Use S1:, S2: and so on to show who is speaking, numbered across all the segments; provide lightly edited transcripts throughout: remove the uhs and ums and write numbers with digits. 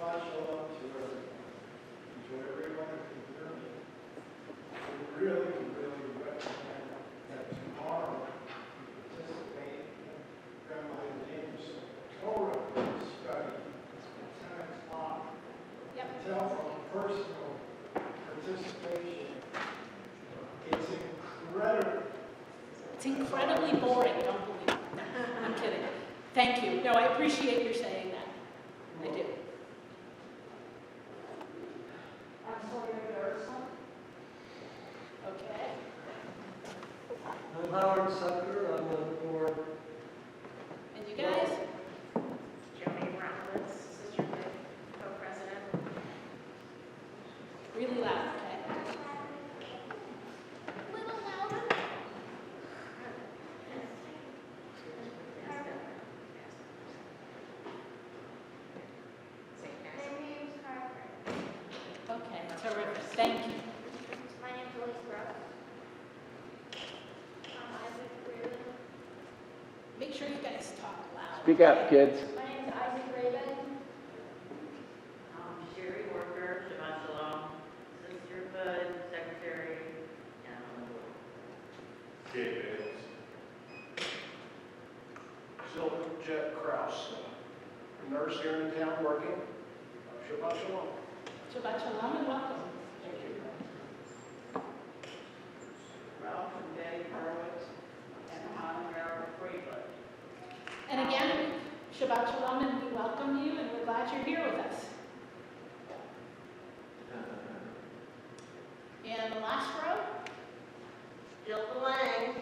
S1: Shabbat Shalom to everyone who can hear me. We really recommend that tomorrow you participate in Grandma James' Torah study at 10 o'clock.
S2: Yep.
S1: Tell from personal participation, it's incredible.
S2: It's incredibly boring, don't believe it. I'm kidding. Thank you. No, I appreciate your saying that. I do. I'm sorry, there are some. Okay.
S3: I'm Howard Sucker. I'm on the board.
S2: And you guys?
S4: Joni Brownless, sisterhood co-president.
S2: Really loud, okay?
S4: A little louder.
S5: My name's Harper.
S2: Okay, terrific. Thank you.
S5: My name's Elise Brooks. Isaac Raven.
S2: Make sure you guys talk loud.
S6: Speak up, kids.
S5: My name's Isaac Raven.
S4: Sherry Worker, Shabbat Shalom, sisterhood secretary, and on the board.
S7: Dave Silver Jet Kraus, nurse here in town working. Shabbat Shalom.
S2: Shabbat Shalom and welcome.
S7: Thank you.
S4: Ralph and Betty Horowitz, and Harold Freeland.
S2: And again, Shabbat Shalom and we welcome you and we're glad you're here with us. And the last row?
S4: Jill Lang.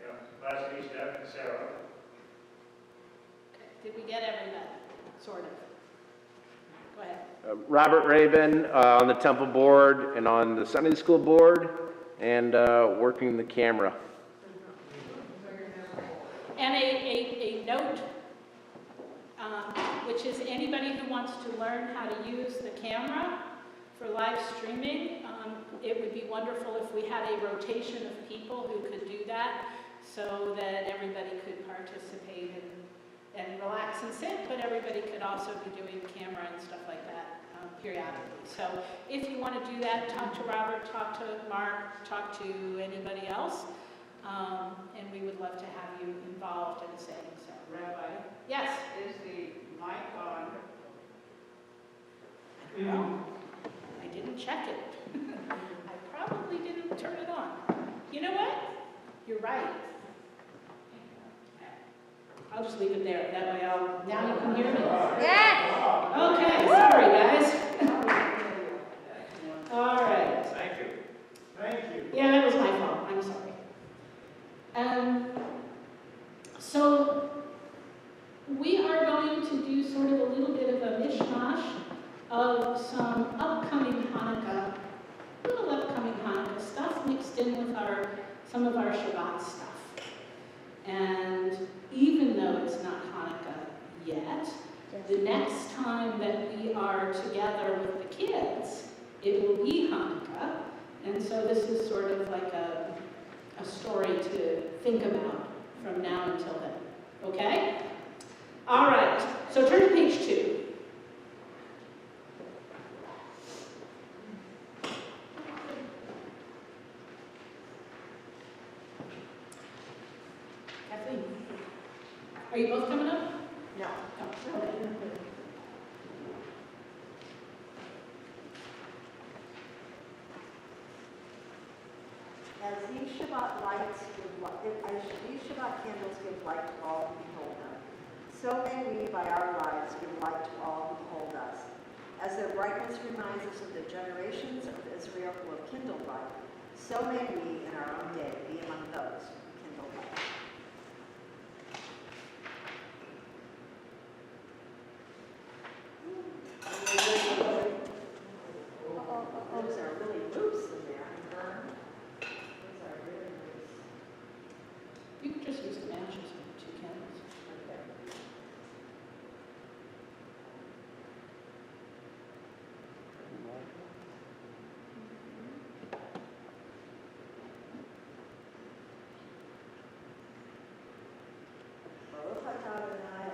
S7: Yeah, Leslie, Steph, and Sarah.
S2: Okay. Did we get everybody? Sort of. Go ahead.
S6: Robert Rabin on the temple board and on the Sunday school board and working the camera.
S2: And a note, which is anybody who wants to learn how to use the camera for live streaming, it would be wonderful if we had a rotation of people who could do that so that everybody could participate and relax and sit, but everybody could also be doing camera and stuff like that periodically. So if you want to do that, talk to Robert, talk to Mark, talk to anybody else. And we would love to have you involved in saying so.
S8: Rabbi,
S2: Yes?
S8: is the mic on?
S2: I don't know. I didn't check it. I probably didn't turn it on. You know what? You're right. I'll just leave it there. That way now you can hear me.
S5: Yeah.
S2: Okay, sorry guys. All right.
S7: Thank you.
S1: Thank you.
S2: Yeah, that was my fault. I'm sorry. So we are going to do sort of a little bit of a mishmash of some upcoming Hanukkah stuff mixed in with some of our Shabbat stuff. And even though it's not Hanukkah yet, the next time that we are together with the kids, it will be Hanukkah. And so this is sort of like a story to think about from now until then. Okay? All right. So turn to page 2. Kathleen, are you both coming up?
S4: No.
S2: Oh, okay.
S9: As these Shabbat lights these Shabbat candles give light to all who behold them, so may we by our lives give light to all who behold us. As their brightness reminds us of the generations of Israel who have kindled light, so may we in our own day be among those who kindle light. Those are really loose in there. Those are really loose.
S2: You can just use the matches and 2 candles.
S9: Baruch atah Adonai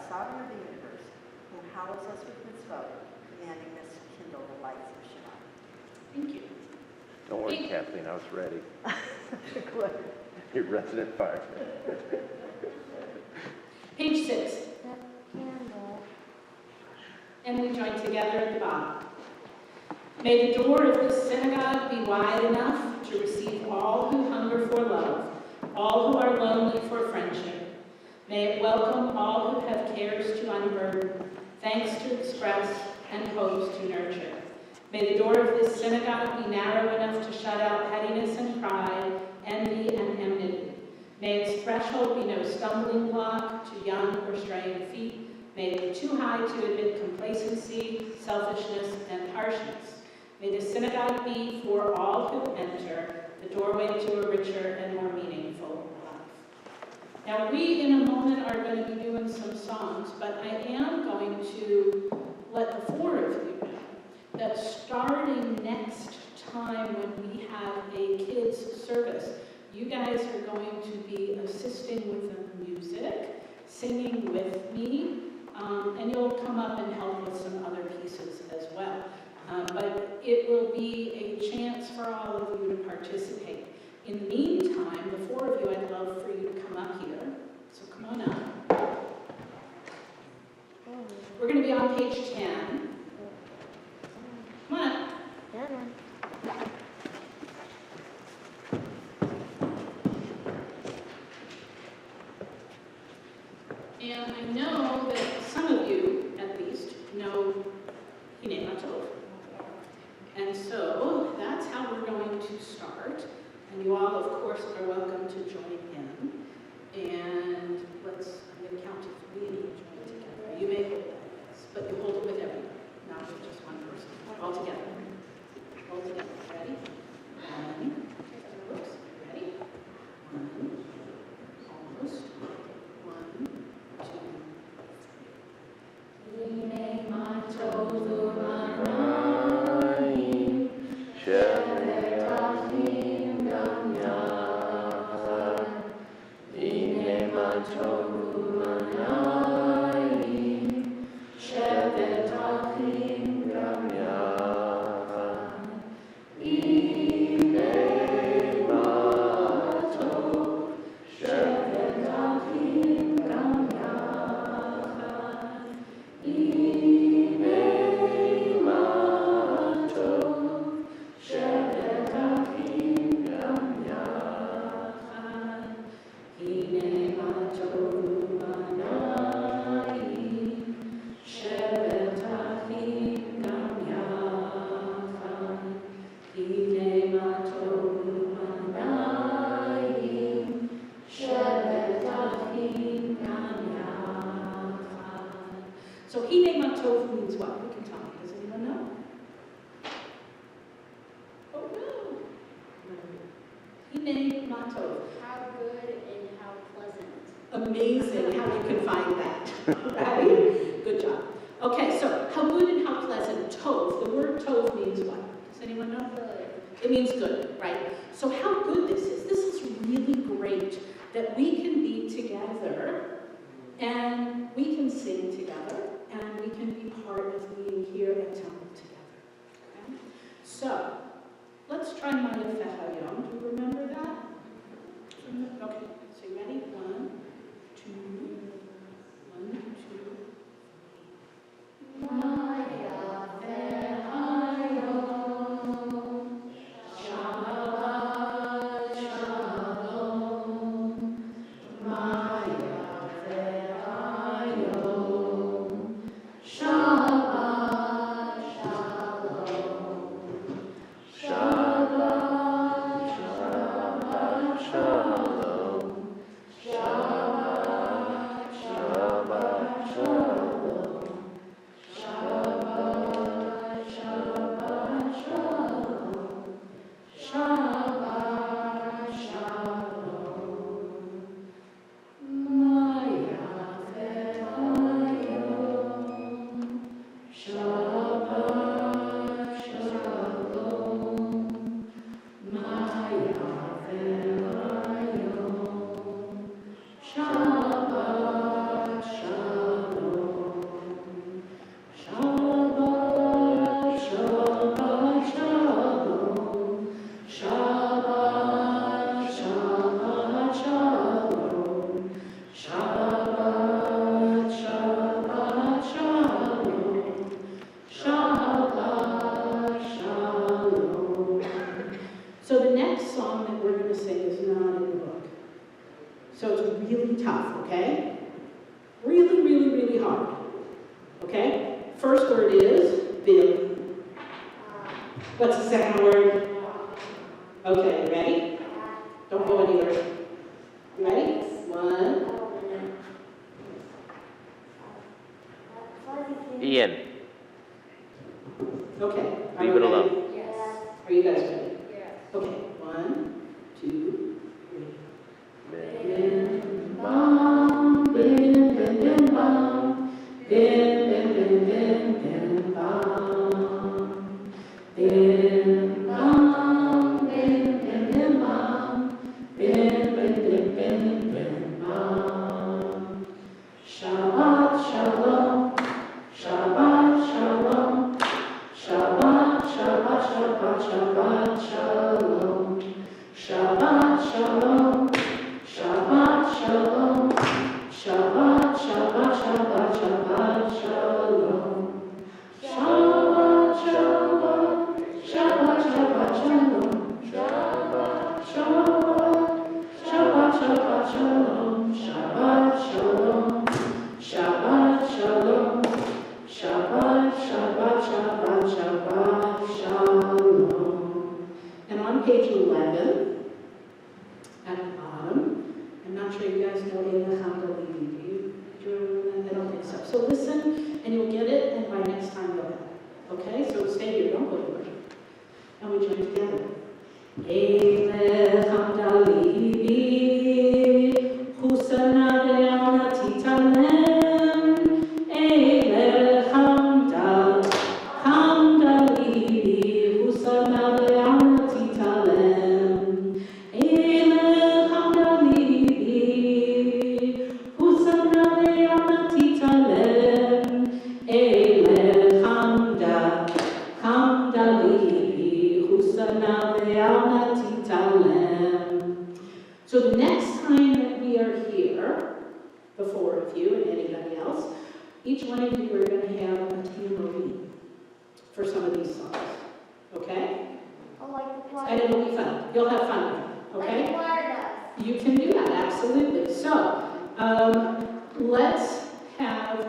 S9: sovereign of the universe, who hallows us with mitzvot, commanding us to kindle the lights of Shabbat.
S2: Thank you.
S6: Don't worry, Kathleen, I was ready.
S9: Good.
S6: Your resident fire.
S2: Page 6. And we join together at the bottom. May the door of this synagogue be wide enough to receive all who hunger for love, all who are lonely for friendship. May it welcome all who have cares to unburden, thanks to express, and hopes to nurture. May the door of this synagogue be narrow enough to shut out pettiness and pride, envy and enmity. May its threshold be no stumbling block to young or straying feet. May it be too high to admit complacency, selfishness, and harshness. May the synagogue be, for all who enter, the doorway to a richer and more meaningful life. Now, we in a moment are going to be doing some songs, but I am going to let the four of you know that starting next time when we have a kids service, you guys are going to be assisting with the music, singing with me, and you'll come up and help with some other pieces as well. But it will be a chance for all of you to participate. In the meantime, the four of you, I'd love for you to come up here. So come on up. We're going to be on page 10. Come on up. And I know that some of you, at least, know Hinei Matov. And so that's how we're going to start. And you all, of course, are welcome to join in. And I'm going to count to 3 and you join together. You may hold that, yes, but you hold it with everybody, not with just one person. All together. All together. Ready? 1. Oops. Ready? 1. Almost. 1, 2, 3. Hinei Matov U'Manayim Shevetachim Gam Yachad. Hinei Matov U'Manayim Shevetachim Gam Yachad. Hinei Matov Shevetachim Gam Yachad. Hinei Matov Shevetachim Gam Yachad. Hinei Matov U'Manayim Shevetachim Gam Yachad. Hinei Matov U'Manayim Shevetachim Gam Yachad. So Hinei Matov means what? We can tell me. Does anyone know? Oh no. Hinei Matov.
S5: How good and how pleasant.
S2: Amazing how you can find that. Right? Good job. Okay, so how good and how pleasant. Tov. The word tov means what? Does anyone know?
S5: Good.
S2: It means good, right? So how good this is. This is really great that we can be together and we can sing together and we can be part of being here at Temple together. Okay? So let's try Maya Fehayom. Do you remember that? Okay, so you ready? 1, 2, 1, 2. Maya Fehayom. Shabbat Shalom. Maya Fehayom. Shabbat Shalom. Shabbat
S10: So it's really tough, okay? Really, really, really hard. Okay? First word is Billy. What's the second word? Okay, ready? Don't go anywhere. You ready? 1.
S6: Ian,
S10: Okay. Are
S6: leave
S10: you
S6: it alone.
S10: ready?
S5: Yes.
S10: Are you guys ready?
S5: Yes.
S10: Okay. 1, 2, 3.
S6: Bim,
S10: Bam, bim, bim, bim, bam. Bim, bim, bim, bim, bim, bam. Bim, bam, bim, bim, bim, bam. Bim, bim, bim, bim, bim, bam. Shabbat shalom, Shabbat shalom, Shabbat, Shabbat, Shabbat, Shabbat shalom, Shabbat shalom, Shabbat shalom, Shabbat, Shabbat, Shabbat, Shabbat shalom, Shabbat shalom, Shabbat, Shabbat shalom, Shabbat shalom, Shabbat, Shabbat shalom, Shabbat shalom, Shabbat shalom, Shabbat, Shabbat, Shabbat, Shabbat shalom. And on page 11, at the bottom, I'm not sure you guys know Eilecham Dalevi. Do you remember that? I don't think so. So listen, and you'll get it, and by next time you'll have it. Okay? So stay here, don't go anywhere. And we join together. Eilecham Dalevi, Husana Ve'ana Titalem, Eilecham Dalevi, Husana Ve'ana Titalem, Eilecham Dalevi, Husana Ve'ana Titalem, Eilecham Dalevi, Husana Ve'ana Titalem. So the next time that we are here, the 4 of you and anybody else, each one of you are going to have a tambourine for some of these songs. Okay?
S5: Oh, like the choir.
S10: And it'll be fun. You'll have fun with it.
S5: Like
S10: Okay?
S5: the choir does.
S10: You can do that, absolutely. So, let's have,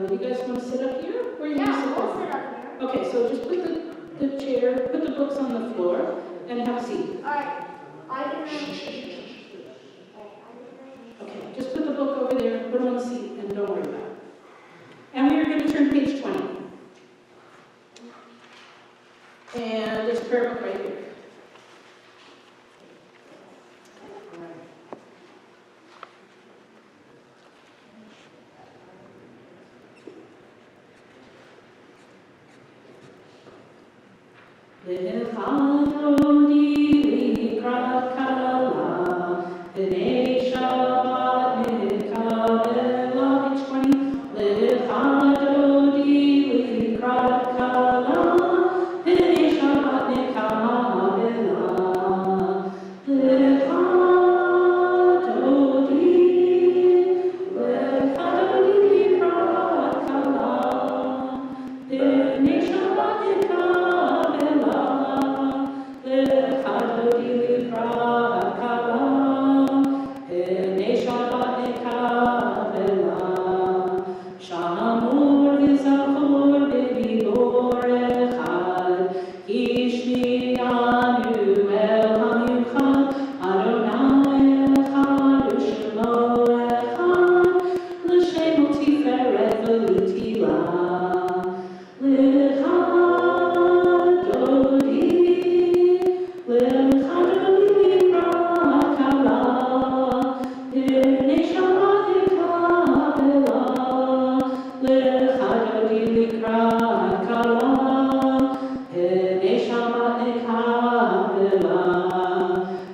S10: you guys want to sit up here? Where are you going to
S5: Yeah,
S10: sit
S5: we'll
S10: up?
S5: sit up here.
S10: Okay, so just put the chair, put the books on the floor, and have a seat.
S5: All right. I can.
S10: Okay, just put the book over there, put it on the seat, and don't worry about it. And we are going to turn page 20. And there's a prayer book right here. L'chadodi likrat kala, b'nei Shabbat nikabela. Page 20. L'chadodi likrat kala, b'nei Shabbat nikabela. L'chadodi likrat kala, b'nei Shabbat nikabela. L'chadodi likrat kala, b'nei Shabbat nikabela. Shamur v'zachor b'dibor echad, Hishmiyanu el hamichad, Adonai echad u'shemo echad, l'shemo tiferet v'litila. L'chadodi likrat kala, b'nei Shabbat nikabela. L'chadodi likrat kala, b'nei Shabbat nikabela.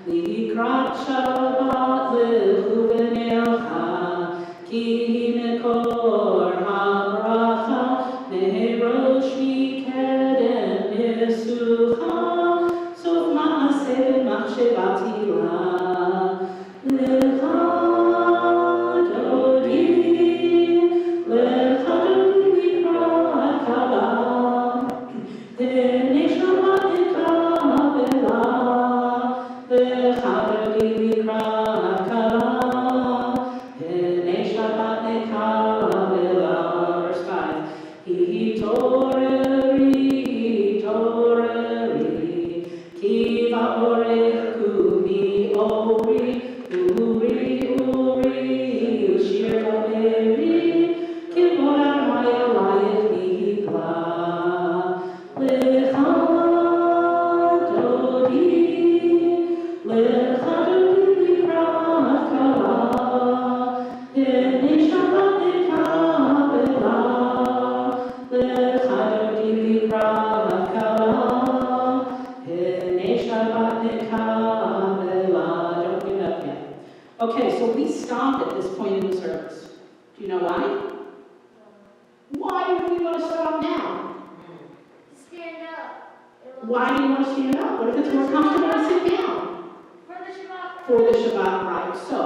S10: Likrat Shabbat l'chu v'neilcha, ki mekor habracha, me'rosh mikedem nisucha, sof ma'aseh b'machshevat hila. L'chadodi likrat kala, b'nei Shabbat nikabela. L'chadodi likrat kala, oreri, kiva orech kumi ori, uri, ushir va'eri, kivora maya layet mihikla, lecha dodi, likra kala, hene Shabbat nekabela, lecha dodi likra kala, hene Shabbat nekabela. Don't give up yet. Okay, so we stop at this point in the service. Do you know why? Why do we want to stop now?
S5: Stand up.
S10: Why do you want to stand up? What if it's more comfortable to sit down?
S5: For the Shabbat.
S10: For the Shabbat rite. So,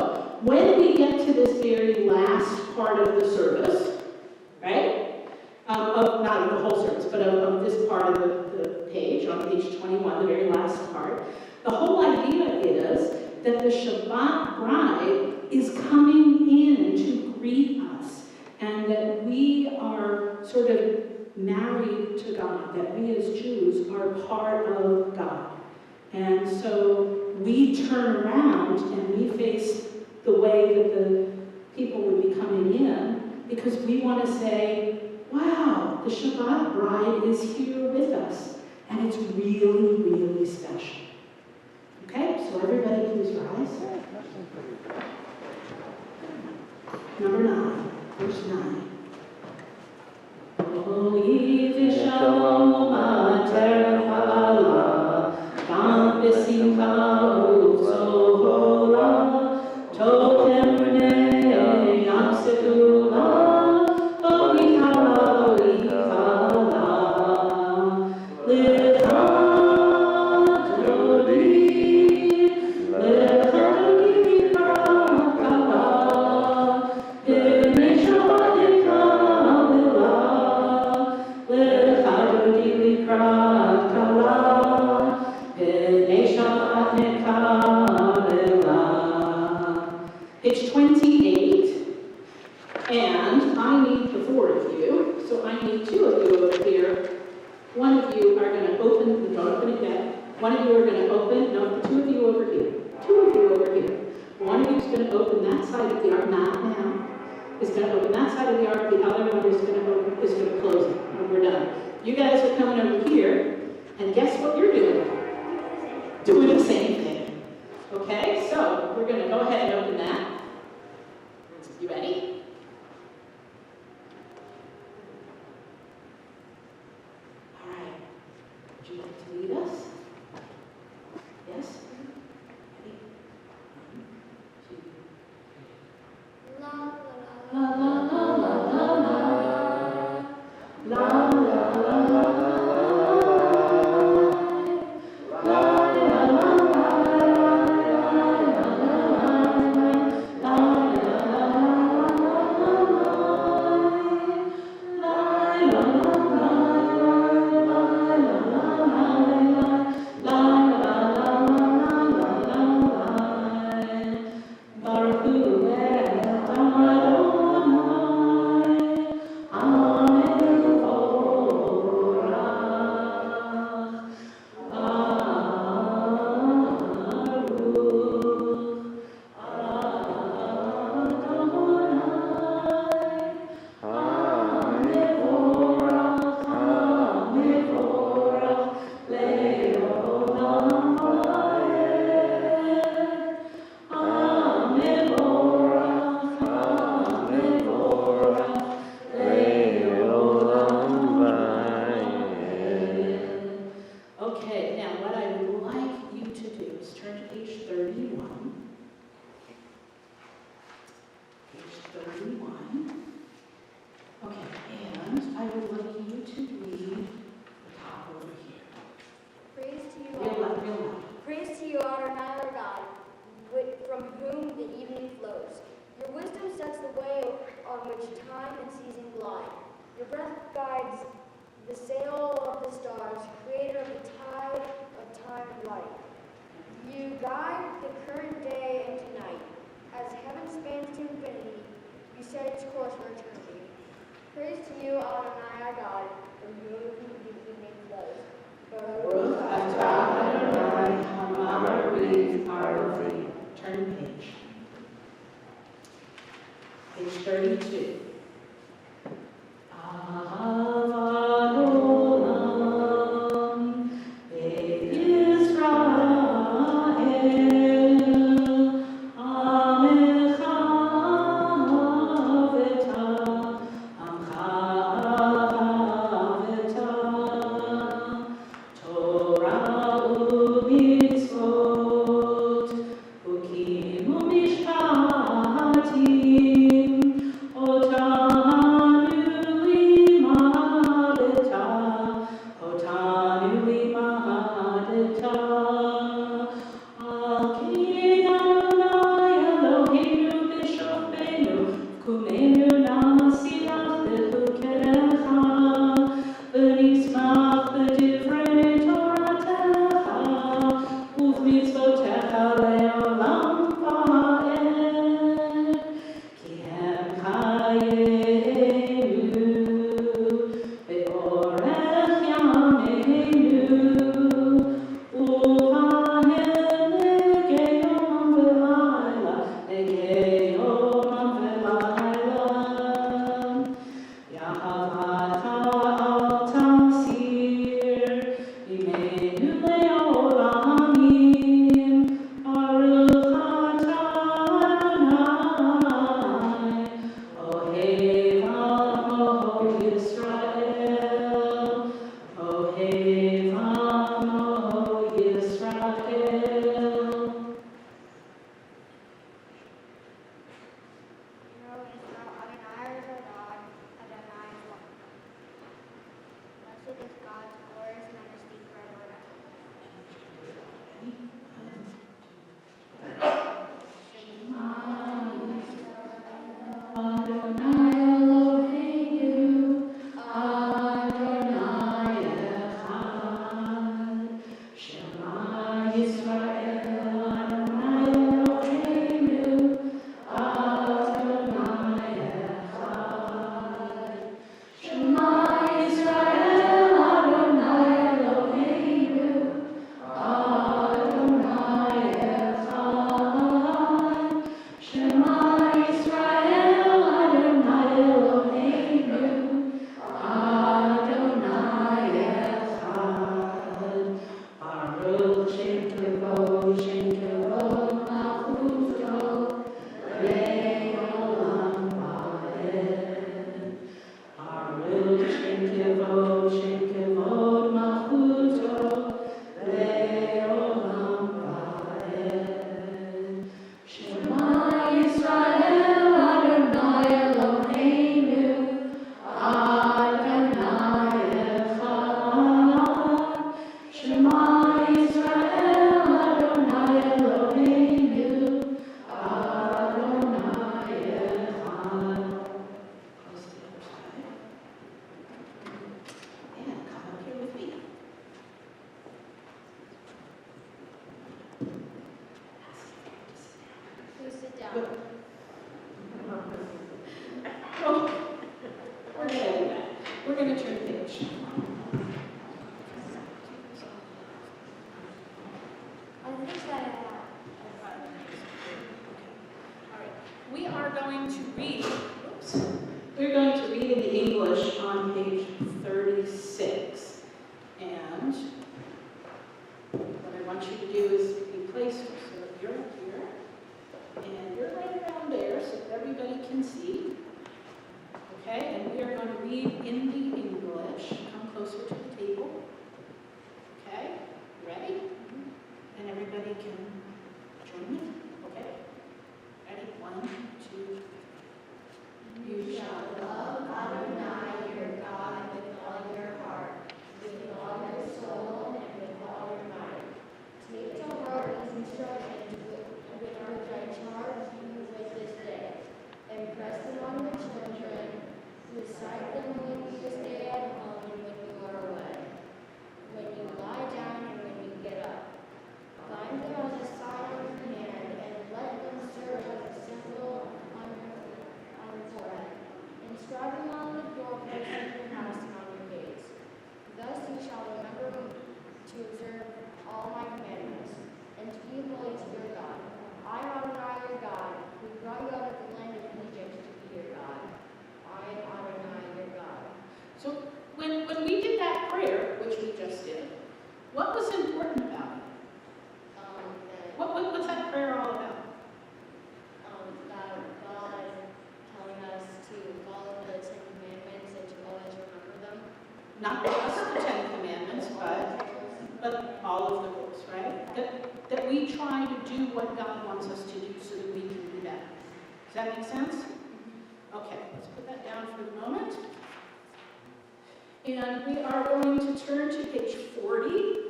S10: when we get to this very last part of the service, right? Not of the whole service, but of this part of the page, on page 21, the very last part, the whole idea is that the Shabbat bride is coming in to greet us, and that we are sort of married to God, that we as Jews are part of God. And so we turn around and we face the way that the people would be coming in, because we want to say, wow, the Shabbat bride is here with us, and it's really, really special. Okay, so everybody please rise. Number 9, verse 9. Holy Shalom Ater Hala, Gam Besimcha Uzohola, Totem Unei Yam Sedula, Holy Hala, Holy Hala, Lecha Dodi, Lecha Dodi Kala, B'nei Shabbat Nekabela, Lecha Dodi Likrat Kala, B'nei Shabbat Nekabela. Page 28, and I need the 4 of you, so I need 2 of you over here. One of you are going to open, don't open it yet. One of you are going to open, no, the 2 of you over here. 2 of you over here. One of you is going to open that side of the ark, not now. Is going to open that side of the ark, the other one is going to close it, and we're done. You guys are coming over here, and guess what you're doing? Doing the same thing. Okay, so we're going to go ahead and open that. You ready? All right. Would you like to lead us? Yes? Ready? 1, 2.
S5: La
S10: La la la la la la. La la la la la
S5: Praise to you, Adonai our God, from whom the evening flows.
S10: 32. Ahavat olam be'Yisrael, Amecha aveta, Amcha aveta, Torah u'mitzvot, Ukim u'mishpatim, Otanu limadeta, Otanu limadeta. Al ki Adonai Eloheinu b'shofenu, Kumenu nasiach lechukecha, V'nismach b'divrei Toratecha, U'v'mitzvotecha le'olam va'ed. Ki hem chayenu, ve'orech yameinu, uvahem negeyom v'layla, negeyom v'layla. Yahavata al tasir, imenu le'olamim, Baruch atah Adonai, Ohev amo Yisrael, Ohev amo Yisrael.
S5: Hero Israel, Adonai is our God, Adonai is one. Blessed is God's glorious majesty forever and ever.
S10: Adonai Eloheinu, Adonai Echad. Shema Yisrael, Adonai Eloheinu, Adonai Echad. Shema Yisrael, Adonai Eloheinu, Adonai Echad. Shema Yisrael, Adonai Eloheinu, Adonai Echad. Baruch Shem Kavod Malchuto, Le'olam va'ed. Baruch Shem Kavod Malchuto, Le'olam va'ed. Shema Yisrael, Adonai Eloheinu, Adonai Echad. Shema Yisrael, Adonai Eloheinu, Adonai Echad. Close the other side. And come up here with me.
S5: Please sit down.
S2: Oh, we're gonna do that. We're gonna turn the page.
S5: I think that
S2: All right. We are going to read, we're going to read in the English on page 36. And what I want you to do is be placed, so that you're up here, and you're right around there so that everybody can see. Okay, and we are going to read in the English. Come closer to the table. Okay, ready? And everybody can join me. Okay, ready? 1, 2, 3. You shall love Adonai your God with all your heart, with all your soul, and with all your might.
S5: take to heart these instructions which I charge you with this day. Impress them on your children. Recite them when you stay at home and when you are away, when you lie down and when you get up. Bind them on the side of your hand and let them serve as a symbol on your forehead. Inscribe them on the doorposts of your house and on your gates. Thus you shall remember to observe all my commandments and to be holy to your God. I am Adonai your God, who brought you out of the land of Egypt to be your God.
S2: but all of the rules, right? That we try to do what God wants us to do so that we can do that. Does that make sense? Okay, let's put that down for the moment. And we are going to turn to page 40.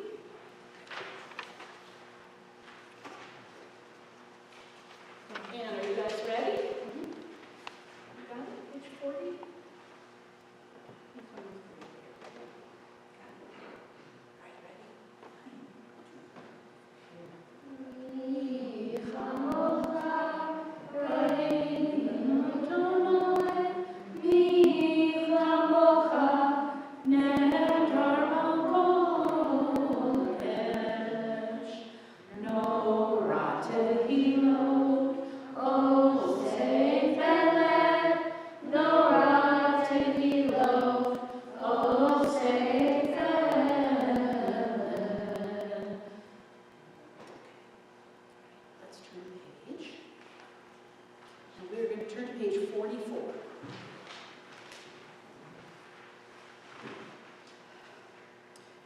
S2: And are you guys ready? You got it? Page 40?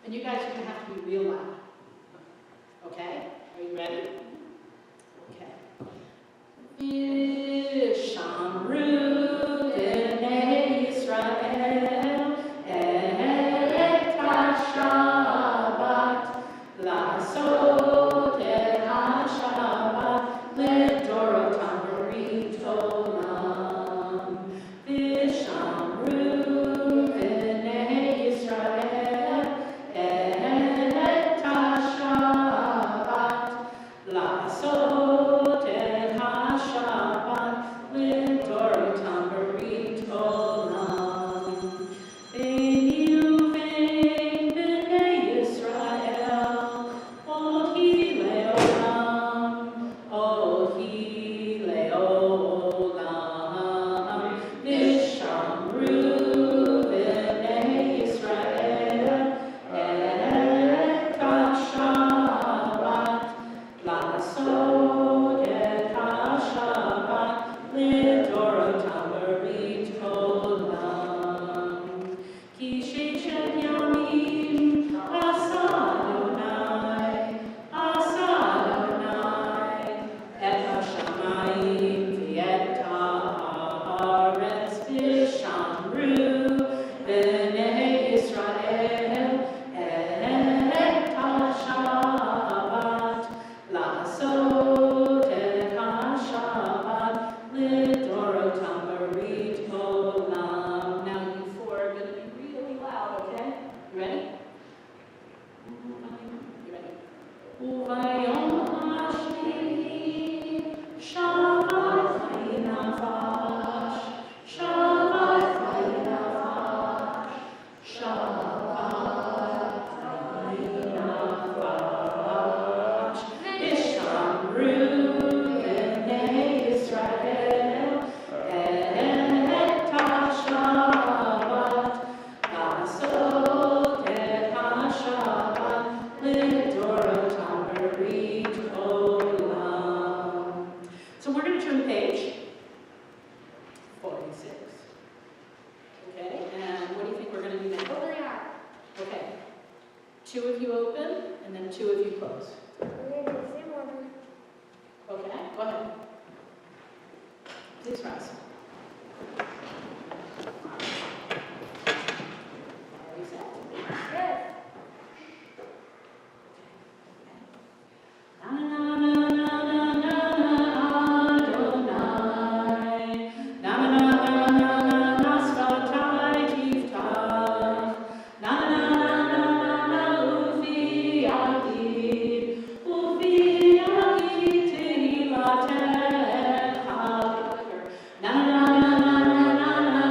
S2: And you guys are going to have to be real loud. Okay? Are you ready? Okay. Vishamru b'nei Yisrael et ha-Shabbat la'asot et ha-Shabbat lidorotam b'rit olam. Vishamru b'nei Yisrael et ha-Shabbat la'asot et ha-Shabbat lidorotam b'rit olam. B'nei b'nei Yisrael ohi le'olam, ohi le'olam. Vishamru b'nei Yisrael et ha-Shabbat la'asot et ha-Shabbat lidorotam b'rit olam. Ki sheshet yamim asa Adonai et hashamayim v'et haaretz vishamru b'nei Yisrael et ha-Shabbat la'asot et ha-Shabbat lidorotam b'rit olam. Now you four are going to be really loud, okay? You ready? You ready? Uvayom hashmini Shabbat vayinavash, Shabbat vayinavash, Shabbat vayinavash. Vishamru b'nei Yisrael et ha-Shabbat la'asot et ha-Shabbat lidorotam b'rit olam. So we're going to turn the page. 46. Okay, and what do you think we're going to do next?
S5: Over there.
S2: Okay. Two of you open, and then two of you close.
S5: We're going to do the same order.
S2: Okay, go ahead. Please rise. Are you set?
S5: Yes.
S2: Na na na na na na Adonai. Na na na na na Svatai Tiftach. Na na na na Ufi Yagid. Ufi Yagid Tehilatecha. Na na na na na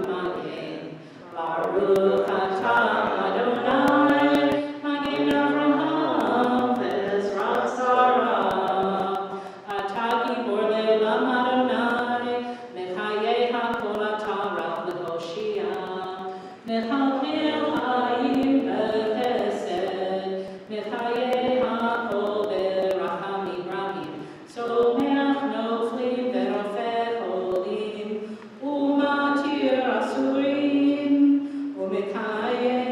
S10: Magen. Baruch atah Adonai, Magen Avraham, Ezra Tzara. Atah gibor le'olam Adonai, Mechayeh hakol atah Rav le'Hoshia. Mechalkel ha'im b'chesed, Mechayeh hakol berachamim rabim. Someach noflim verofeh holim, umatir asurim, umekayem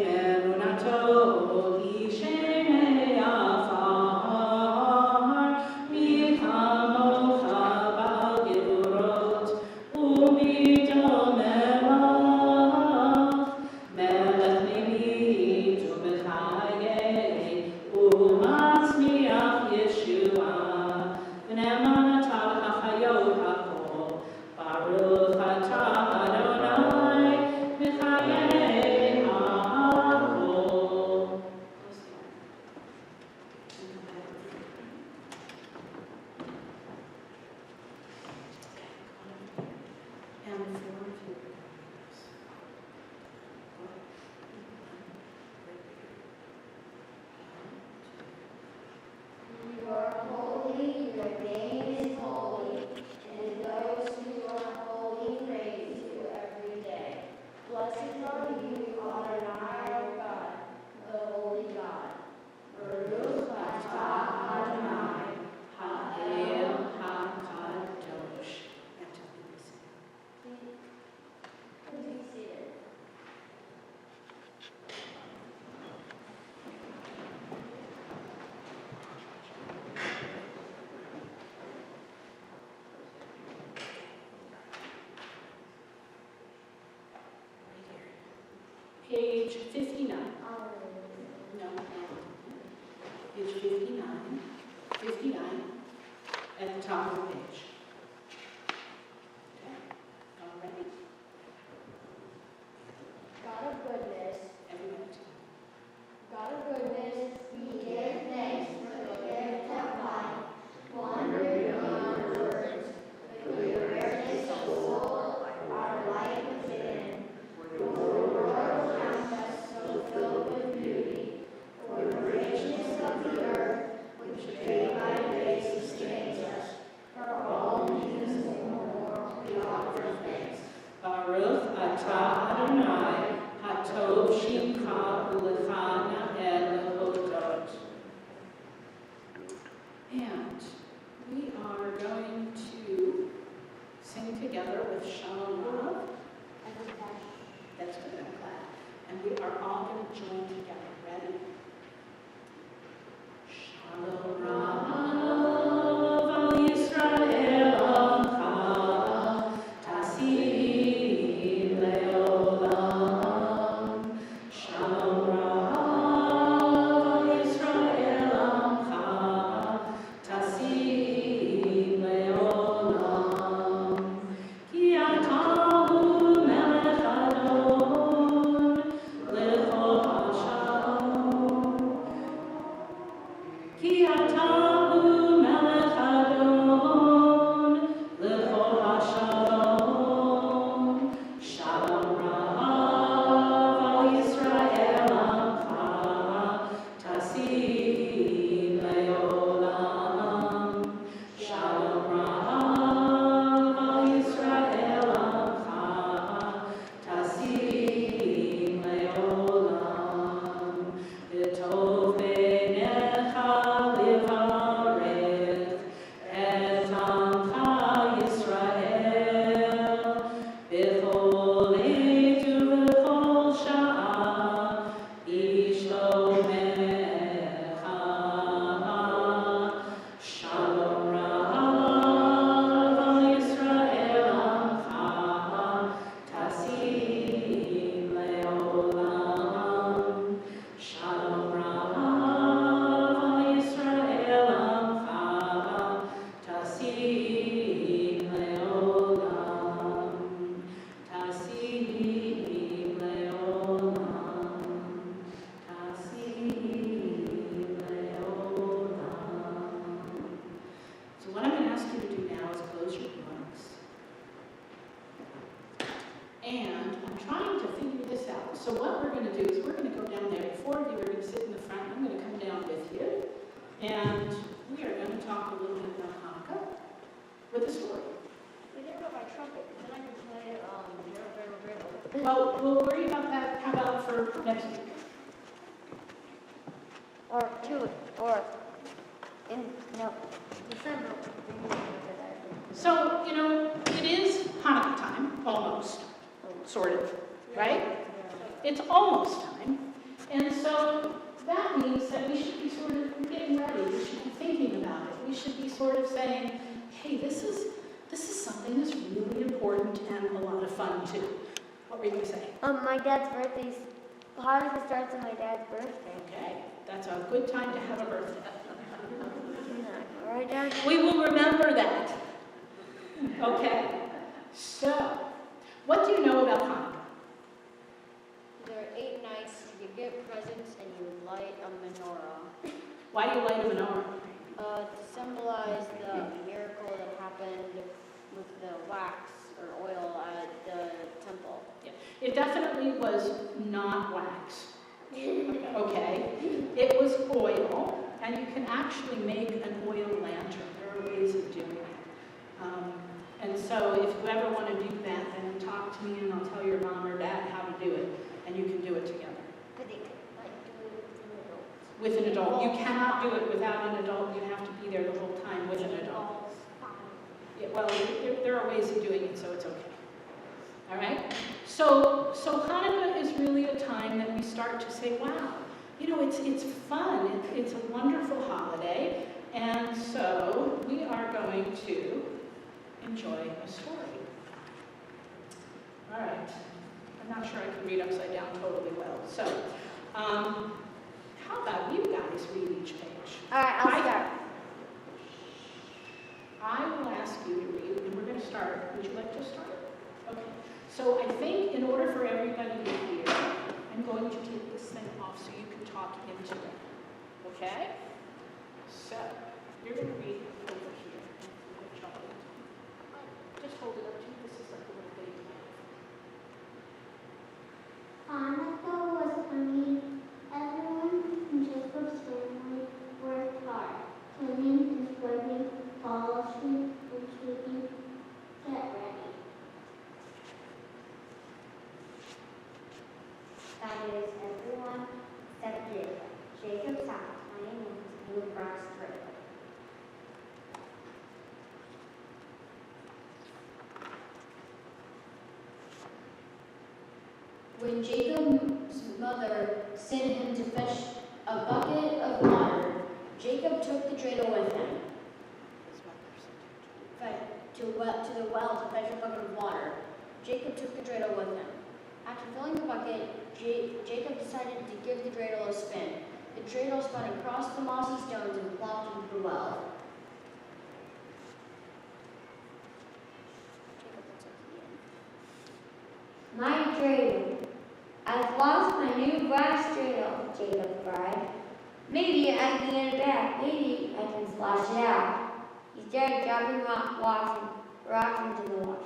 S10: emunato yishmei afar, milchamocha ba'al gevurot, umidol melach, melech nimit umechayeh, umatzmiach Yeshua. V'ne'eman atah hachayot hakol, Baruch atah Adonai, Mechayeh hakol. And
S5: You are holy, your name is holy, and those who are holy praise you every day. Blessed are you, Adonai, our God, the holy God. Baruch atah Adonai,
S10: Ha'el HaKadosh.
S5: Please be seated.
S2: Page 59. No, page 59, 59, at the top of the page. Okay, all ready?
S5: God of goodness,
S2: Everybody together.
S5: God of goodness, we give thanks for the gift of life, wonder beyond words, for the awareness of soul, our life within, for the world around us so filled with beauty, for the richness of the earth, which day by day sustains us, for all these and more we offer thanks.
S10: Baruch atah Adonai, Hatov Shimcha U'Lechana El Hodot. And we are going to sing together with Sholom. That's good, I'm glad. And we are all going to join together. Ready? Shalom Rav Yisrael Amcha, Tasim Leolam.
S2: I'm trying to figure this out. So what we're going to do is we're going to go down there. 4 of you are going to sit in the front. I'm going to come down with you. And we are going to talk a little bit about Hanukkah with a story.
S5: We didn't go by trumpet, then I can play
S2: Well, we'll worry about that. How about for next week?
S5: or two, or in, no, December.
S2: So, you know, it is Hanukkah time, almost, sort of, right? It's almost time. And so that means that we should be sort of getting ready. We should be thinking about it. We should be sort of saying, hey, this is something that's really important and a lot of fun too. What were you going to say?
S5: My dad's birthday's, Hanukkah starts on my dad's birthday.
S2: Okay, that's a good time to have a birthday.
S5: All right, Dad?
S2: We will remember that. Okay, so what do you know about Hanukkah?
S5: There are 8 nights, you get presents, and you light a menorah.
S2: Why do you light a menorah?
S5: To symbolize the miracle that happened with the wax or oil at the temple.
S2: Yeah. It definitely was not wax. Okay, it was oil, and you can actually make an oil lantern. There are ways of doing it. And so if you ever want to do that, then talk to me and I'll tell your mom or dad how to do it, and you can do it together.
S5: But they could do it with an adult.
S2: With an adult. You cannot do it without an adult. You have to be there the whole time with an adult. Yeah, well, there are ways of doing it, so it's okay. All right? So Hanukkah is really a time that we start to say, wow, you know, it's fun. It's a wonderful holiday. And so we are going to enjoy a story. All right. I'm not sure I can read upside down totally well. So how about you guys read each page?
S5: All right, I'll start.
S2: I will ask you to read, and we're going to start. Would you like to start? Okay. So I think in order for everybody to hear, I'm going to take this thing off so you can talk into it. Okay? So you're going to read over here. Just hold it up to you. This is like a little baby.
S5: Hanukkah was coming. Everyone in Jacob's family worked hard, cleaning and scrubbing, polishing and keeping it ready. That is, everyone except Jacob. Jacob's house, playing in his blue brass trailer.
S10: When Jacob's mother sent him to fetch a bucket of water, Jacob took the dreidel with him. To the well to fetch a bucket of water. Jacob took the dreidel with him. After filling the bucket, Jacob decided to give the dreidel a spin. The dreidel spun across the mossy stones and plopped into the well.
S5: My dreidel. I've lost my new brass dreidel, Jacob cried. Maybe I can get it back. Maybe I can splash it out. He started dropping rocks into the water.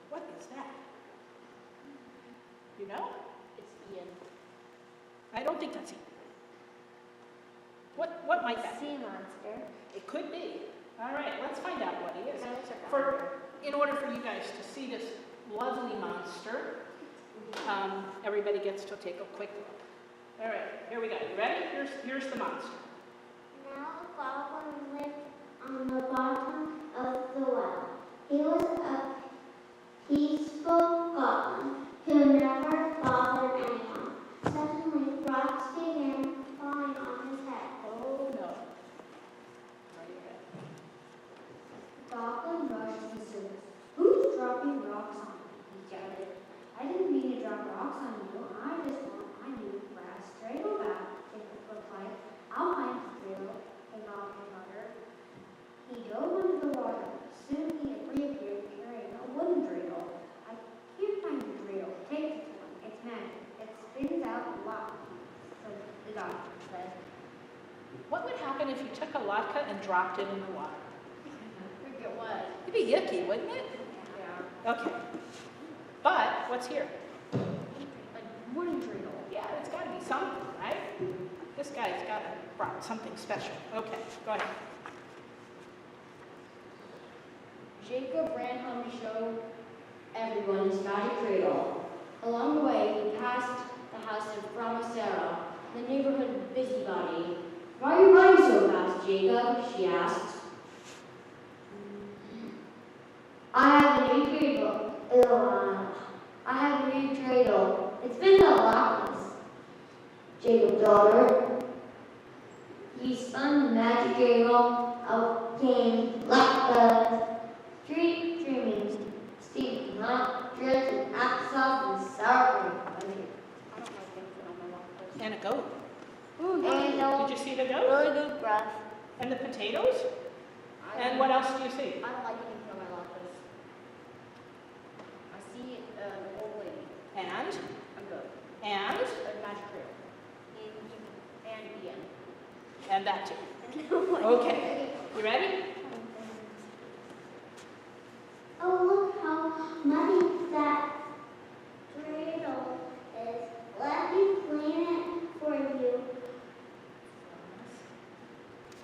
S2: What is that? You know?
S5: It's Ian.
S2: I don't think that's it. What might that be?
S5: Sea monster.
S2: It could be. All right, let's find out what he is.
S5: That looks like a
S2: In order for you guys to see this lovely monster, everybody gets to take a quick look. All right, here we go. You ready? Here's the monster.
S5: Now the goblin lived on the bottom of the well. He was a peaceful goblin who never bothered anyone. Suddenly, rocks began falling on his head.
S2: Oh no. Right ahead.
S5: The goblin rushed to the surface. Who's dropping rocks on me? He shouted. I didn't mean to drop rocks on you. I just want my new brass dreidel back. Jacob replied. I'll find the dreidel, the goblin muttered. He dove into the water. Soon he reappeared doctor said.
S2: What would happen if you took a latke and dropped it in the water?
S5: Forget what?
S2: It'd be yucky, wouldn't it?
S5: Yeah.
S2: Okay. But what's here?
S5: A wooden dreidel.
S2: Yeah, it's got to be something, right? This guy's got to brought something special. Okay, go ahead.
S5: Jacob ran home to show everyone his magic dreidel. Along the way, he passed the house of Grandma Sarah, the neighborhood busybody. Why are you running so fast, Jacob? She asked. I have a new dreidel. I have a new dreidel. It's been a lot. Jacob told her. He spun the magic dreidel. Out came like the street dreaming, steaming hot, dressed in applesauce and sour cream. I don't like things that on my waffles.
S2: And a goat.
S5: Ooh,
S2: Did you see the goat?
S5: really good breath.
S2: And the potatoes? And what else do you see?
S5: I don't like anything on my waffles. I see an old lady.
S2: And?
S5: A goat.
S2: And?
S5: A magic dreidel. And the end.
S2: And that too. Okay. You ready?
S5: Oh, look how muddy that dreidel is. Let me clean it for you.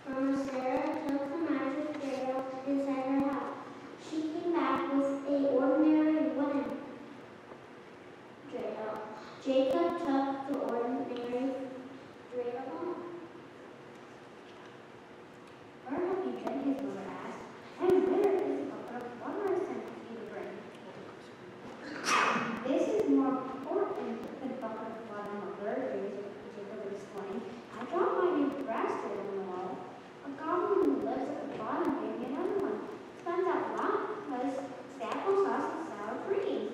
S5: Grandma Sarah took the magic dreidel inside her house. She came back with an ordinary wooden dreidel. Jacob took the ordinary dreidel home. Where have you been? His mother asked. And where is the bucket of water I sent you to bring? This is more important than the bucket of water, Mother, Jacob explained. I dropped my new grass dreidel in the wall. A goblin who lives at the bottom gave me another one. Turns out lot was applesauce and sour cream.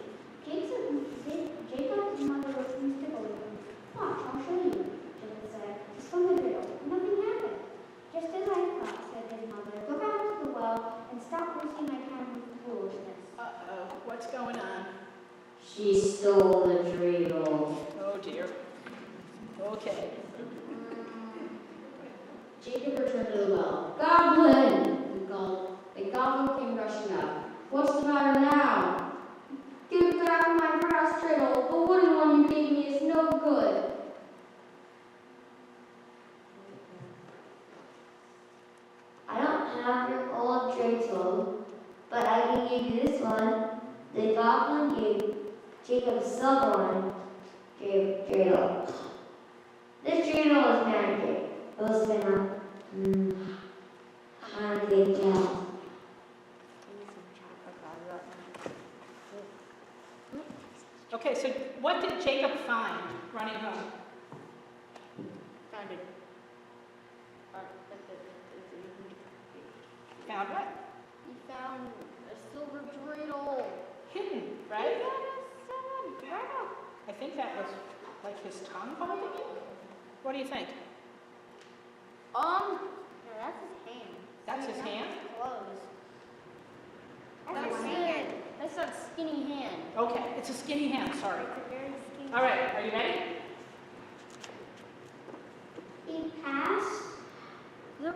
S5: Jacob's mother refused to believe him. Watch, I'll show you, Jacob said. He spun the dreidel. Nothing happened. Just as I thought, said his mother. Go back to the well and stop wasting my time with foolishness.
S2: Uh-oh. What's going on?
S5: She stole the dreidel.
S2: Oh, dear. Okay.
S5: Jacob returned to the well. Goblin! He called. The goblin came rushing up. What's the matter now? Give back my brass dreidel. The wooden one you gave me is no good. I don't have your old dreidel, but I can give you this one. The goblin gave Jacob a silver one. Dreidel. This dreidel is magic. Those been up. I can tell.
S2: Okay, so what did Jacob find running home?
S5: Found it.
S2: Found what?
S5: He found a silver dreidel.
S2: Hidden, right? I think that was like his tongue holding it. What do you think?
S5: No, that's his hand.
S2: That's his hand?
S5: Clothes. That's it. That's a skinny hand.
S2: Okay, it's a skinny hand, sorry.
S5: It's a very skinny.
S2: All right, are you ready?
S5: He passed the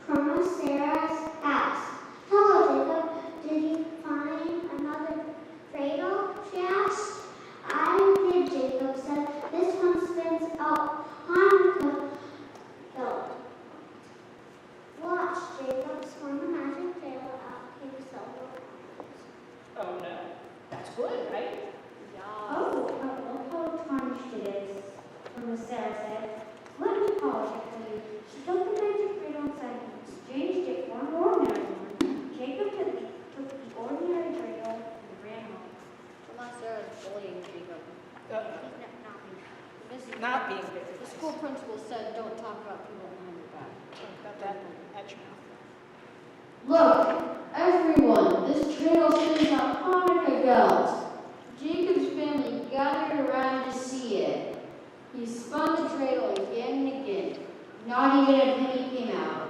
S5: Grandma Sarah's house. Hello, Jacob. Did you find another dreidel? She asked. I did, Jacob said. This one spins out on the hill. Watch, Jacob swung the magic dreidel out came silver.
S2: Oh, no. That's good, right?
S5: Oh, look how tarnished it is, Grandma Sarah said. Let me polish it for you. She took the magic dreidel inside and exchanged it for an ordinary one. Jacob took the ordinary dreidel and ran home. Grandma Sarah's bullying Jacob.
S2: He's not being very
S5: The school principal said, don't talk about people behind your back.
S2: Got that at your mouth.
S5: Look, everyone, this dreidel spins out Hanukkah bells. Jacob's family gathered around to see it. He spun the dreidel again and again. Not even a penny came out.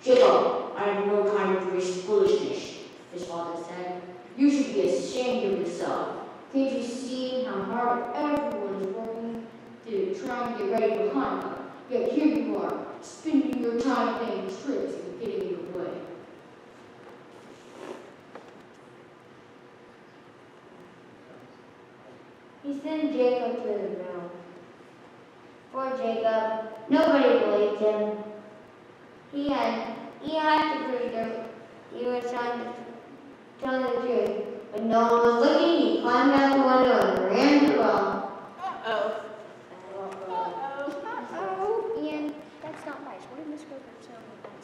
S5: Jacob, I have no time for this foolishness, his father said. You should be ashamed of yourself. Can't you see how hard everyone is working to try and get ready for Hanukkah. Yet here you are, spending your time playing tricks and getting in the way.
S11: He sent Jacob to the mill. Poor Jacob, nobody believed him. He had to prove that he was trying to tell the truth. But no one was looking. He climbed out the window and ran to the well.
S2: Uh-oh.
S5: Ian, that's not nice. What did Miss Grover say on the box?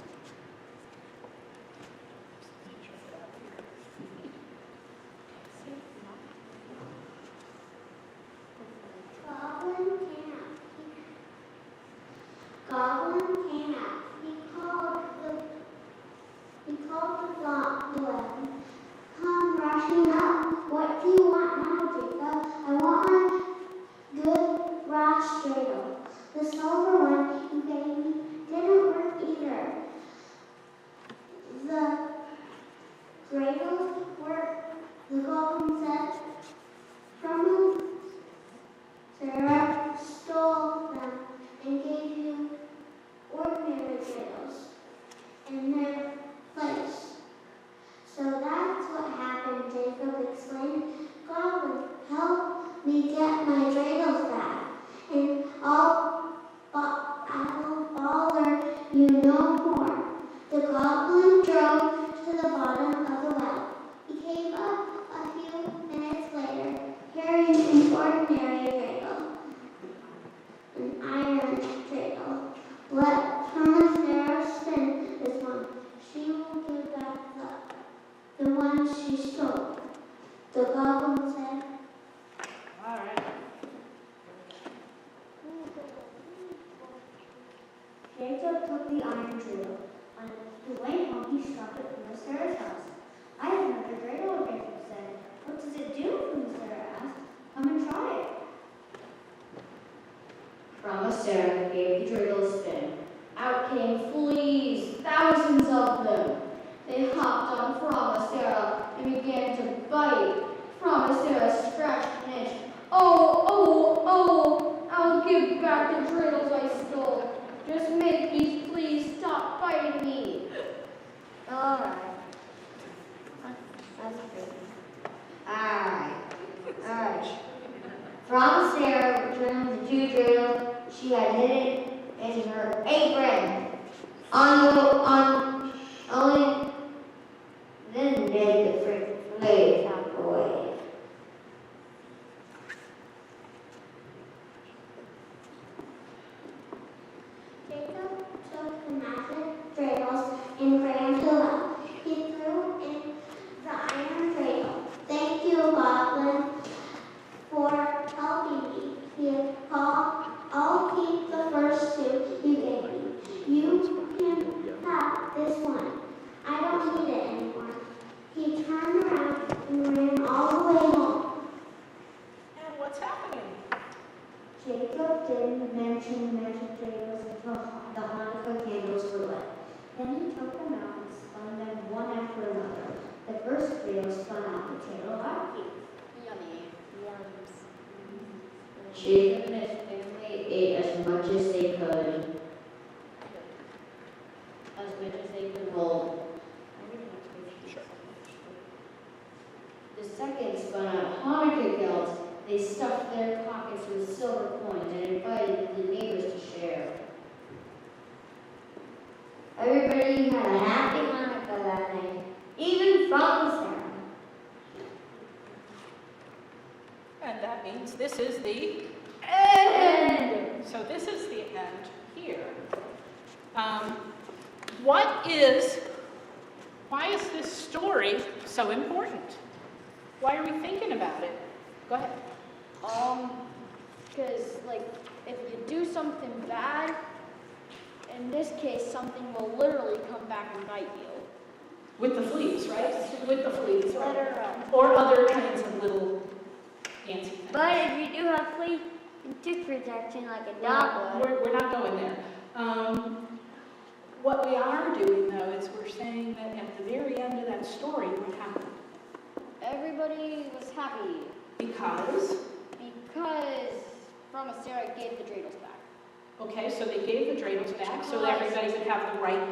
S11: Goblin came out. He called the goblin. Come rushing up. What do you want now, Jacob? I want my good brass dreidel. The silver one you gave me didn't work either. The dreidels work, the goblin said. From Sarah stole them and gave you ordinary dreidels in their place. So that's what happened, Jacob explained. Goblin, help me get my dreidels back, and I will bother you no more. The goblin drove to the bottom of the well. He came up a few minutes later, carrying an ordinary dreidel, an iron dreidel. Let Sarah spin this one. She will give back the one she stole. The goblin said.
S2: All right.
S11: Jacob took the iron dreidel. On the way home, he stopped at Miss Sarah's house. I have another dreidel, Jacob said. What does it do? Miss Sarah asked. Come and try it.
S5: Promised Sarah gave the dreidel a spin. Out came fleas, thousands of them. They hopped on Fromacera and began to bite. Fromacera scratched an itch. Oh, I'll give back the dreidels I stole. Just make these fleas stop biting me.
S11: All right. That's good. All right. From Sarah returned the two dreidels she had hidden in her apron. Only then did the fleas stop away. Jacob took the massive dreidels and ran to the well. He threw in the iron dreidel. Thank you, Goblin, for helping me. I'll keep the first two you gave me. You can have this one. I don't need it anymore. He turned around and ran all the way home.
S2: And what's happening?
S11: Jacob didn't mention the magic dreidels until the Hanukkah candles were lit. Then he took them out and spun them one after another. The first dreidel spun out the tail of Aki.
S5: Yummy. Worms.
S11: Jacob and his family ate as much as they could. Hold. The second spun out Hanukkah gilts. They stuffed their pockets with silver coins and invited the neighbors to share. Everybody had a happy Hanukkah that night, even from Sarah.
S2: And that means this is the end. So this is the end here. Why is this story so important? Why are we thinking about it? Go ahead.
S5: Because, like, if you do something bad, in this case, something will literally come back and bite you.
S2: With the fleas, right? With the fleas. Right?
S5: Literal.
S2: Or other kinds of little fancy things.
S11: But if you do have flea and tooth protection like a dog would.
S2: We're not going there. What we are doing, though, is we're saying that at the very end of that story, what happened?
S5: Everybody was happy
S2: Because?
S5: because Grandma Sarah gave the dreidels back.
S2: Okay, so they gave the dreidels back so that everybody would have the right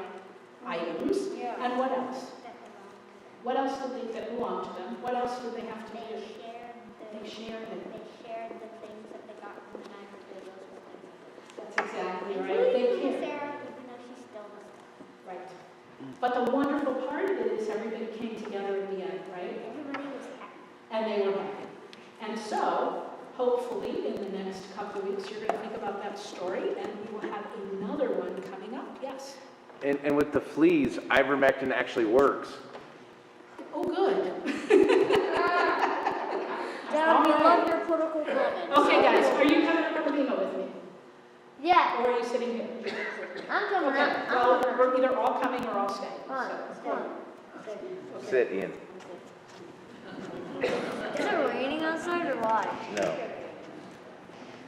S2: items.
S5: Yeah.
S2: And what else? What else did they, that belonged to them? What else did they have to do?
S11: They shared
S2: They shared it.
S11: the things that they got from the night of the dreidels with them.
S2: That's exactly right.
S11: Including
S2: They
S11: Grandma
S2: cared.
S11: Sarah, even though she stole the stuff.
S2: Right. But the wonderful part of it is everybody came together at the end, right?
S11: Everybody was happy.
S2: And they were happy. And so, hopefully, in the next couple of weeks, you're going to think about that story, and we will have another one coming up. Yes?
S6: And with the fleas, ivermectin actually works.
S2: Oh, good.
S5: Dad, we
S2: All right.
S5: love your political comments.
S2: Okay, guys, are you coming up to Lima with me?
S5: Yeah,
S2: Or are you sitting here?
S5: I'm coming
S2: Okay,
S5: up.
S2: well, we're either all coming or all staying.
S5: Come on,
S2: So-
S5: come on.
S2: okay.
S6: Sit in.
S5: Is it raining outside or what?
S6: No.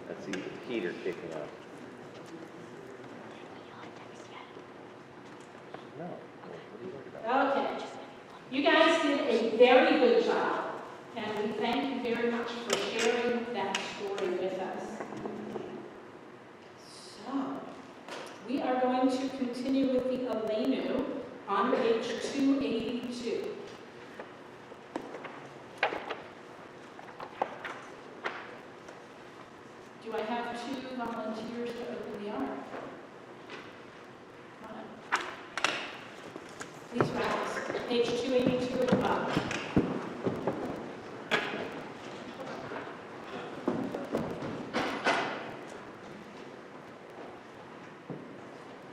S6: That's the heater kicking off. No. What are you worried about?
S2: Okay. You guys did a very good job, and we thank you very much for sharing that story with us. So, we are going to continue with the Aleinu on page 282. Do I have 2 volunteers to open the ark? Come on. Please rise. Page 282 at the bottom.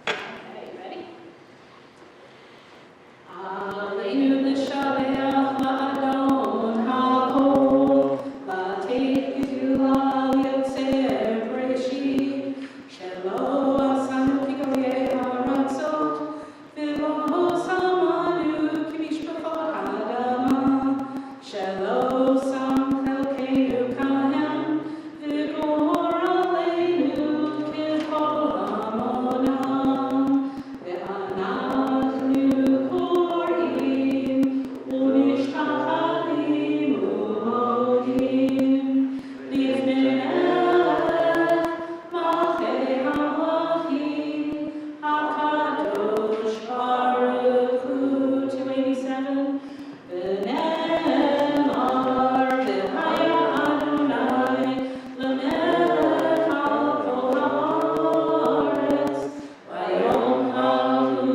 S2: Okay, ready? Aleinu l'shabeach la'adon ha'kol, la'teich g'dula l'yotzer b'reshit, shelo asanu k'goyei ha'aratzot, v'lo samanu k'mishpachot ha'adama, shelo sam chelkeinu kahem, v'gor aleinu k'chol hamonam, ve'anachnu korim u'mishtachavim u'modim lifnei melech malchei hamachim hakadosh baruch hu. 287. V'ne'emar v'haya Adonai l'melech al kol haaretz Vayom hahu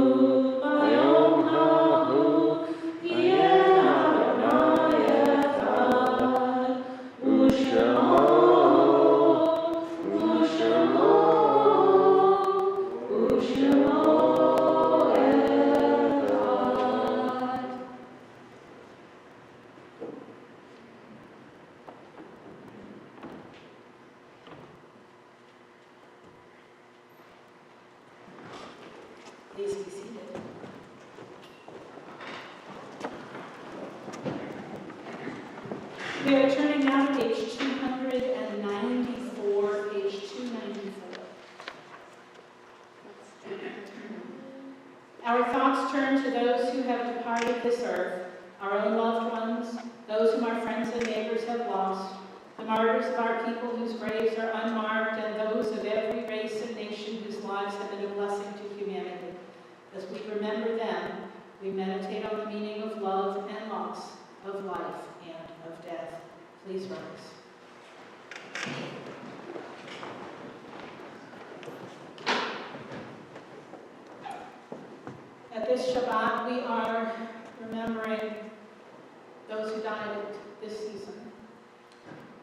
S2: yeh Adonai echad u'shemo echad. Please be seated. We are turning now to page 294, page 294. Our thoughts turn to those who have departed this earth, our own loved ones, those whom our friends and neighbors have lost, the martyrs of our people whose graves are unmarked, and those of every race and nation whose lives have been a blessing to humanity. As we remember them, we meditate on the meaning of love and loss, of life and of death. Please rise. At this Shabbat, we are remembering those who died this season.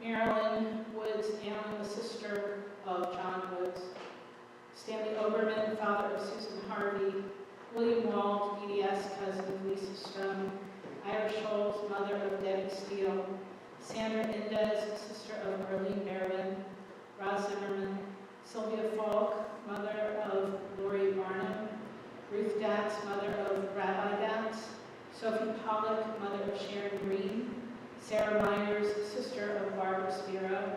S2: Marilyn Woods, Alan, the sister of John Woods. Stanley Oberman, father of Susan Harvey. William Wald, EDS cousin of Lisa Stone. Ira Scholes, mother of Debbie Steele. Sandra Indez, sister of Arlene Merwin. Roz Zimmerman. Sylvia Falk, mother of Lori Barnum. Ruth Datz, mother of Rabbi Datz. Sophie Pollock, mother of Sharon Green. Sarah Myers, sister of Barbara Spiro.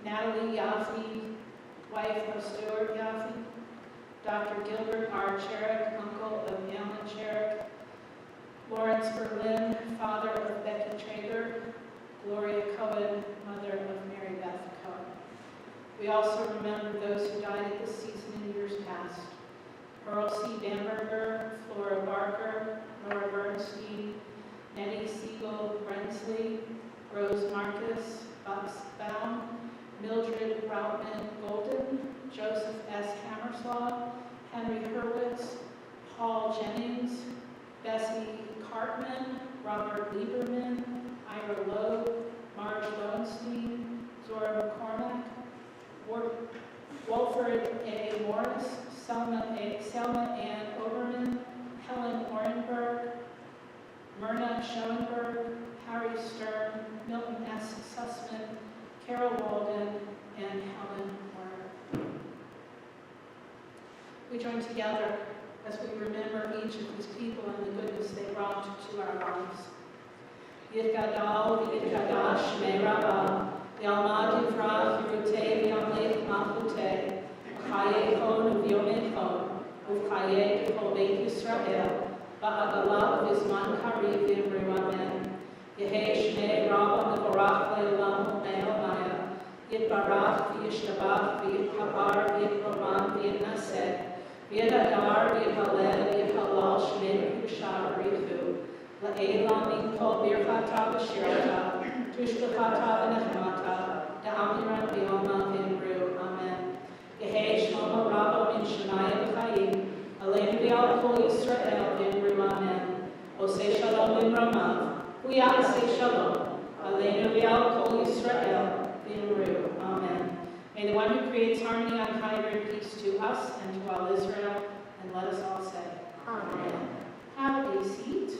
S2: Natalie Yaffe, wife of Stuart Yaffe. Dr. Gilbert R. Cherrick, uncle of Alan Cherrick. Lawrence Berlin, father of Becky Traeger. Gloria Cohen, mother of Mary Beth Cohen. We also remember those who died at this season in years past. Earl C. Bamberger, Flora Barker, Laura Bernstein, Nettie Siegel Brensley, Rose Marcus, Bucks Baum, Mildred Routman Golden, Joseph S. Hammerslaw, Henry Hurwitz, Paul Jennings, Bessie Cartman, Robert Lieberman, Ira Lowe, Marge Lowenstein, Zora McCormack, Wolford A. Morris, Selma Ann Oberman, Helen Orenberg, Myrna Schoenberg, Harry Stern, Milton S. Sussman, Carol Walden, and Helen Warner. We join together as we remember each of these people and the goodness they brought to our lives. Yitgadal v'yitgadash shmei Rabbah, Yalmad Yivrach Yerutei v'yamlech malchutei, V'chayecho v'yomecho, V'chaye b'chol Beit Yisrael, Ba'agalah v'zman kariv v'imru amen. Yehei shmei Rabbah mevorach le'olam u'me'omaya, Yitbarach v'yishtabach v'yitchabar v'yitroman v'yitnaseh, V'yadar v'yhalel v'yhalal shmei kusha b'richu, La'elam min kol birchata v'shirata, Tushbachata v'nechmata, Da'amiran v'yoma v'imru, Amen. Yehei shlomo rabba min shemaya v'chayim, Aleinu v'yal kol Yisrael v'imru, Amen. Osei shalom v'imramav, Huya osei shalom, Aleinu v'yal kol Yisrael v'imru, Amen. May the one who creates harmony on high bring peace to us and to all Israel, and let us all say, Amen. Have a seat.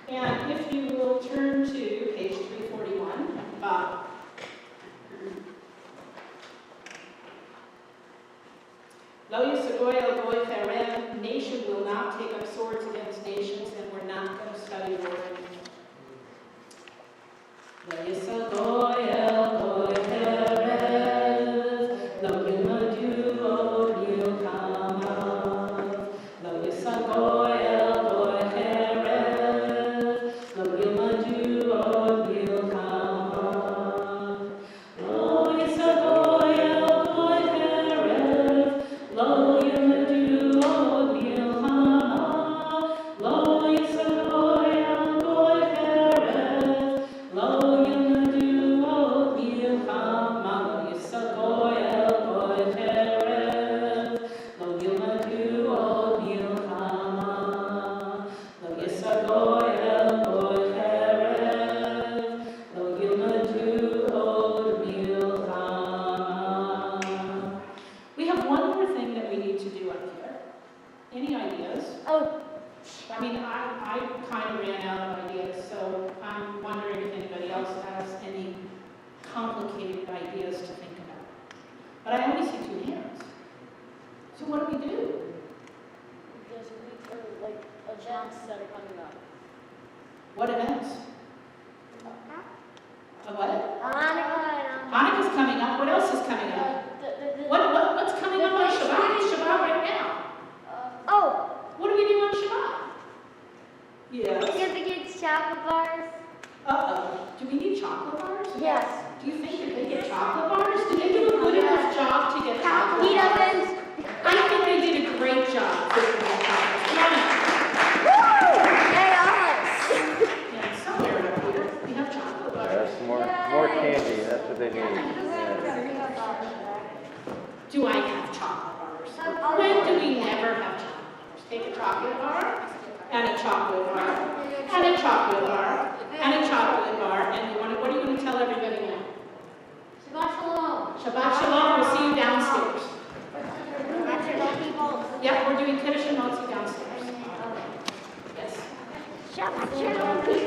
S2: And if you will turn to page 341, Lo yisagoy el goy cherem, nation will not take up swords against nations, and we're not going to study war anymore. Lo yisagoy el goy cherem, lo yimadu od yilchamav. Lo yisagoy el goy cherem, lo yimadu od yilchamav. Lo yisagoy el goy cherem, Lo yimadu od milchama, lo yisagoy al goy cherem, lo yimadu od milchama, lo yisagoy al goy cherem, lo yimadu od milchama, lo yisagoy al goy cherem, lo yimadu od milchama. We have one more thing that we need to do up here. Any ideas?
S11: Oh,
S2: I mean, I kind of ran out of ideas, so I'm wondering if anybody else has any complicated ideas to think about. But I only see 2 hands. So what do we do?
S5: there's a week or like events that are coming up.
S2: What events? A what?
S11: Hanukkah.
S2: Hanukkah's coming up. What else is coming up? What's coming up on Shabbat? It's Shabbat right now.
S11: Oh,
S2: What do we do on Shabbat? Yes.
S11: give the kids chocolate bars.
S2: Uh-oh. Do we need chocolate bars?
S11: Yes.
S2: Do you think that they get chocolate bars? Did they do a good enough job to get chocolate
S11: Heat
S2: bars?
S11: ovens.
S2: I think they did a great job fixing the chocolate. Come on in.
S11: Woo! Yay, us.
S2: Yeah, somewhere up here, we have chocolate bars.
S6: That's more candy, that's what they need. Yeah.
S2: Do I have chocolate bars? When do we never have chocolate bars? Take a chocolate bar, and a chocolate bar, and a chocolate bar, and a chocolate bar, and what are you going to tell everybody now?
S11: Shabbat shalom.
S2: Shabbat shalom, we'll see you downstairs.
S11: Shabbat shalom, people.
S2: Yep, we're doing Kiddush and Motzi downstairs. Yes.
S11: Shabbat shalom, people.